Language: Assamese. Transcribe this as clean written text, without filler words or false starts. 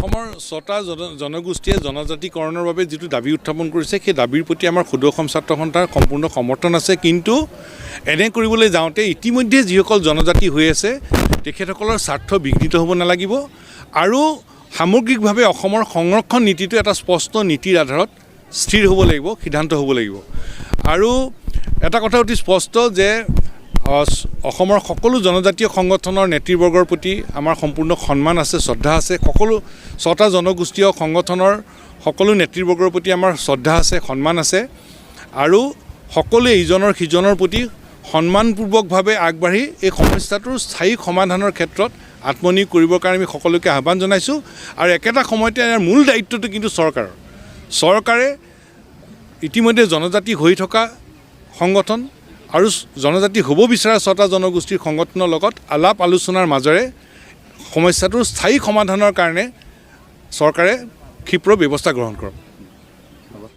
অসমৰ ৬টা জনগোষ্ঠীয়ে জনজাতিকৰণৰ বাবে যিটো দাবী উত্থাপন কৰিছে সেই দাবীৰ প্ৰতি আমাৰ ক্ষুদ্ৰ অসম ছাত্ৰ সন্থাৰ সম্পূৰ্ণ সমৰ্থন আছে। কিন্তু এনে কৰিবলৈ যাওঁতে ইতিমধ্যে যিসকল জনজাতি হৈ আছে তেখেতসকলৰ স্বাৰ্থ বিঘ্নিত হ'ব নালাগিব আৰু সামগ্ৰিকভাৱে অসমৰ সংৰক্ষণ নীতিটো এটা স্পষ্ট নীতিৰ আধাৰত স্থিৰ হ'ব লাগিব, সিদ্ধান্ত হ'ব লাগিব। আৰু এটা কথা অতি স্পষ্ট যে অসমৰ সকলো জনজাতীয় সংগঠনৰ নেতৃবৰ্গৰ প্ৰতি আমাৰ সম্পূৰ্ণ সন্মান আছে, শ্ৰদ্ধা আছে। সকলো ৬টা জনগোষ্ঠীয় সংগঠনৰ সকলো নেতৃবৰ্গৰ প্ৰতি আমাৰ শ্ৰদ্ধা আছে, সন্মান আছে আৰু সকলোৱে ইজনৰ সিজনৰ প্ৰতি সন্মানপূৰ্বকভাৱে আগবাঢ়ি এই সমস্যাটোৰ স্থায়ী সমাধানৰ ক্ষেত্ৰত আত্মনিয়োগ কৰিবৰ কাৰণে আমি সকলোকে আহ্বান জনাইছোঁ। আৰু একেটা সময়তে ইয়াৰ মূল দায়িত্বটো কিন্তু চৰকাৰে ইতিমধ্যে জনজাতি হৈ থকা সংগঠন আৰু জনজাতি হ'ব বিচৰা ৬টা জনগোষ্ঠীৰ সংগঠনৰ লগত আলাপ আলোচনাৰ মাজেৰে সমস্যাটোৰ স্থায়ী সমাধানৰ কাৰণে চৰকাৰে ক্ষীপ্ৰ ব্যৱস্থা গ্ৰহণ কৰক।